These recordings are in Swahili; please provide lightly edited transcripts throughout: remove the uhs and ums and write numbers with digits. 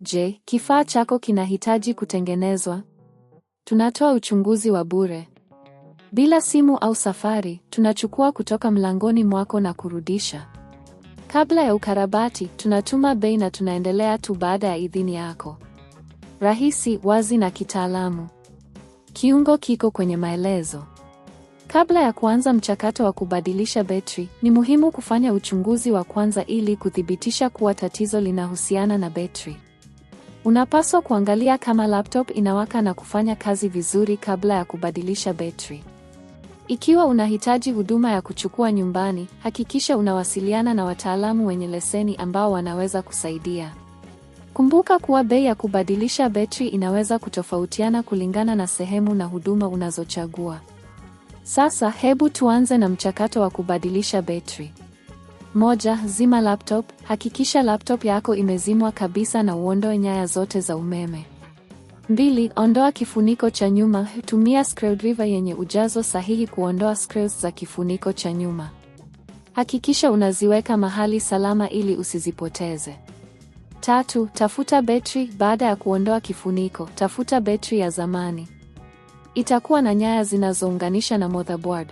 Je, kifaa chako kinahitaji kutengenezwa? Tunatoa uchunguzi wa bure. Bila simu au safari, tunachukua kutoka mlangoni mwako na kurudisha. Kabla ya ukarabati, tunatuma bei na tunaendelea tu baada ya idhini yako. Rahisi, wazi na kitaalamu. Kiungo kiko kwenye maelezo. Kabla ya kuanza mchakato wa kubadilisha betri, ni muhimu kufanya uchunguzi wa kwanza ili kuthibitisha kuwa tatizo linahusiana na betri. Unapaswa kuangalia kama laptop inawaka na kufanya kazi vizuri kabla ya kubadilisha betri. Ikiwa unahitaji huduma ya kuchukua nyumbani, hakikisha unawasiliana na wataalamu wenye leseni ambao wanaweza kusaidia. Kumbuka kuwa bei ya kubadilisha betri inaweza kutofautiana kulingana na sehemu na huduma unazochagua. Sasa hebu tuanze na mchakato wa kubadilisha betri. 1. Zima laptop. Hakikisha laptop yako imezimwa kabisa na uondoe nyaya zote za umeme. 2. Ondoa kifuniko cha nyuma. Tumia screwdriver yenye ujazo sahihi kuondoa screws za kifuniko cha nyuma. Hakikisha unaziweka mahali salama ili usizipoteze. 3. Tafuta betri. Baada ya kuondoa kifuniko, tafuta betri ya zamani. Itakuwa na nyaya zinazounganisha na motherboard.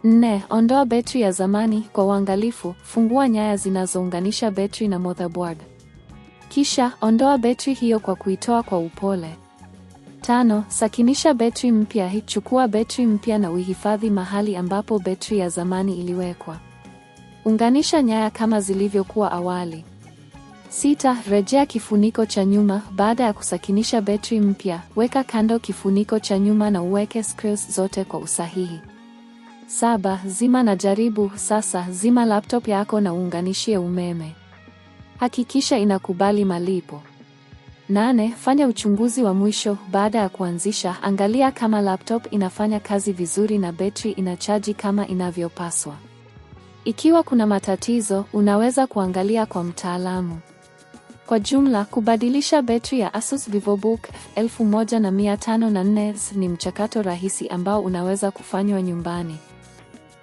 4. Ondoa betri ya zamani. Kwa uangalifu, fungua nyaya zinazounganisha betri na motherboard. Kisha, ondoa betri hiyo kwa kuitoa kwa upole. 5. Sakinisha betri mpya. Chukua betri mpya na uihifadhi mahali ambapo betri ya zamani iliwekwa. Unganisha nyaya kama zilivyokuwa awali. 6. Rejea kifuniko cha nyuma. Baada ya kusakinisha betri mpya, weka kando kifuniko cha nyuma na uweke screws zote kwa usahihi. 7. Zima na jaribu. Sasa, zima laptop yako na uunganishie umeme. Hakikisha inakubali malipo. 8. Fanya uchunguzi wa mwisho. Baada ya kuanzisha, angalia kama laptop inafanya kazi vizuri na betri inachaji kama inavyopaswa. Ikiwa kuna matatizo, unaweza kuangalia kwa mtaalamu. Kwa jumla, kubadilisha betri ya Asus VivoBook 1504 ni mchakato rahisi ambao unaweza kufanywa nyumbani.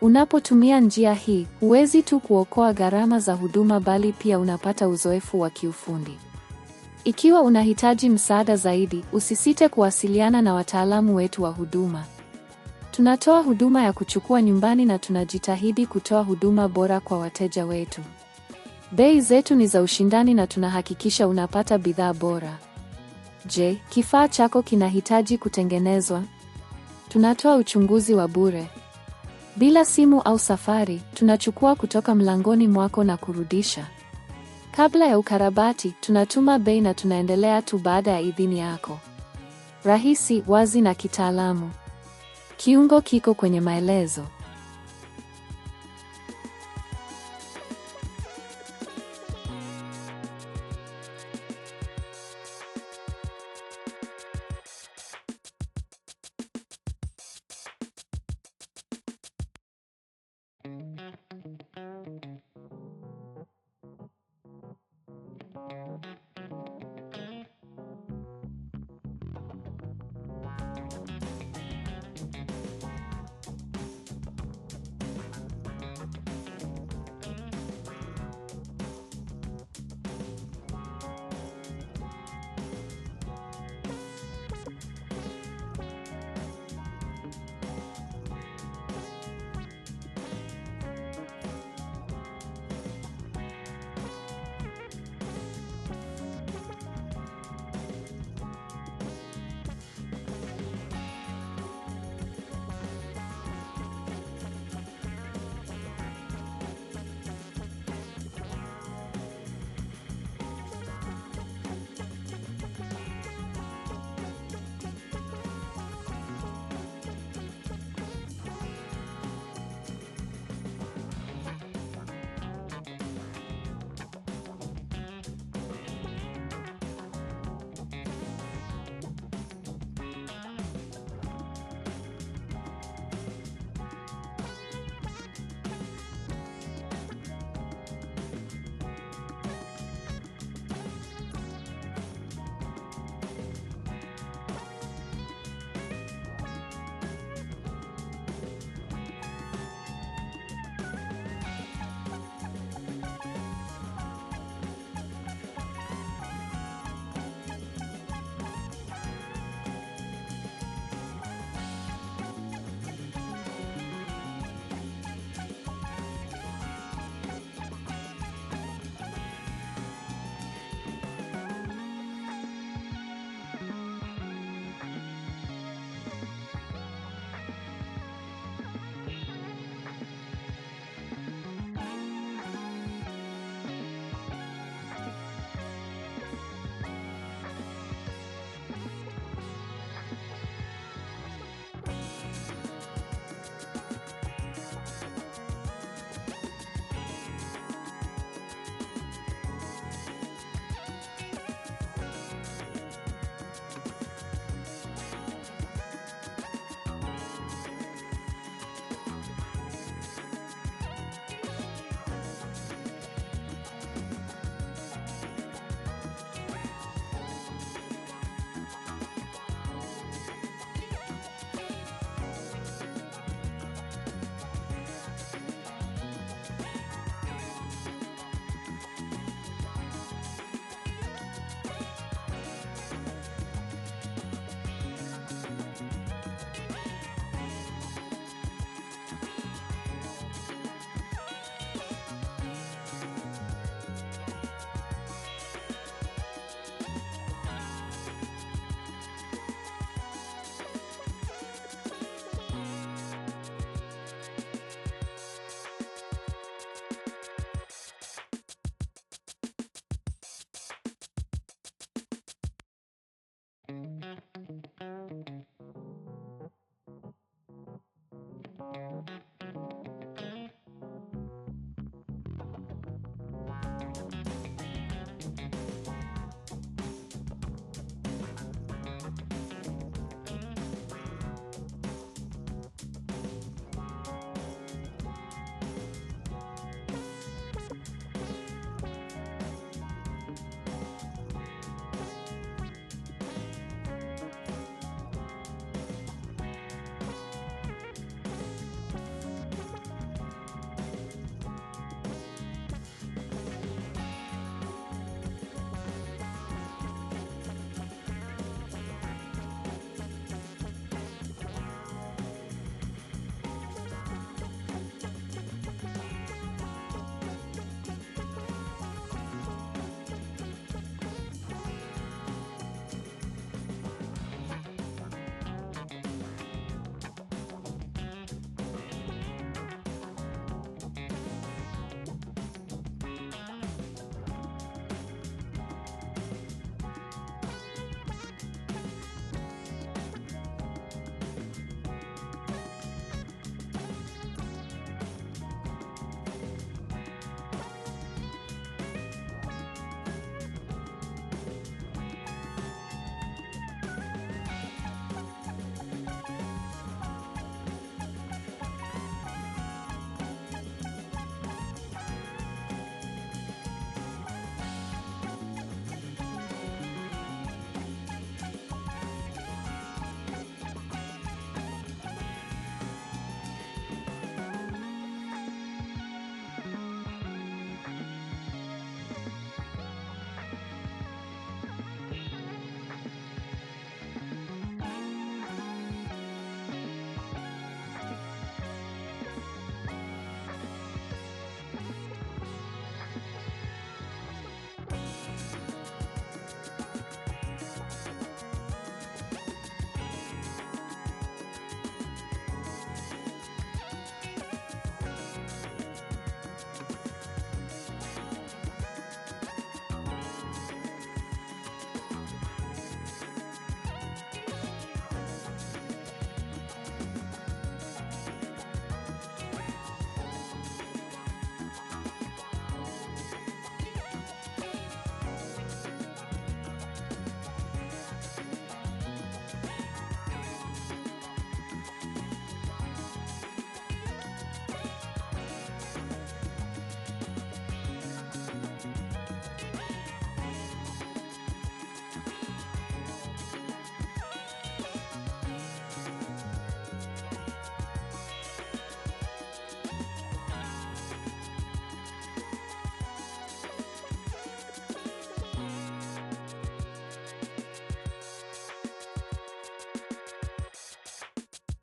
Unapotumia njia hii, huwezi tu kuokoa gharama za huduma bali pia unapata uzoefu wa kiufundi. Ikiwa unahitaji msaada zaidi, usisite kuwasiliana na wataalamu wetu wa huduma. Tunatoa huduma ya kuchukua nyumbani na tunajitahidi kutoa huduma bora kwa wateja wetu. Bei zetu ni za ushindani na tunahakikisha unapata bidhaa bora. Je, kifaa chako kinahitaji kutengenezwa? Tunatoa uchunguzi wa bure. Bila simu au safari, tunachukua kutoka mlangoni mwako na kurudisha. Kabla ya ukarabati, tunatuma bei na tunaendelea tu baada ya idhini yako. Rahisi, wazi na kitaalamu. Kiungo kiko kwenye maelezo.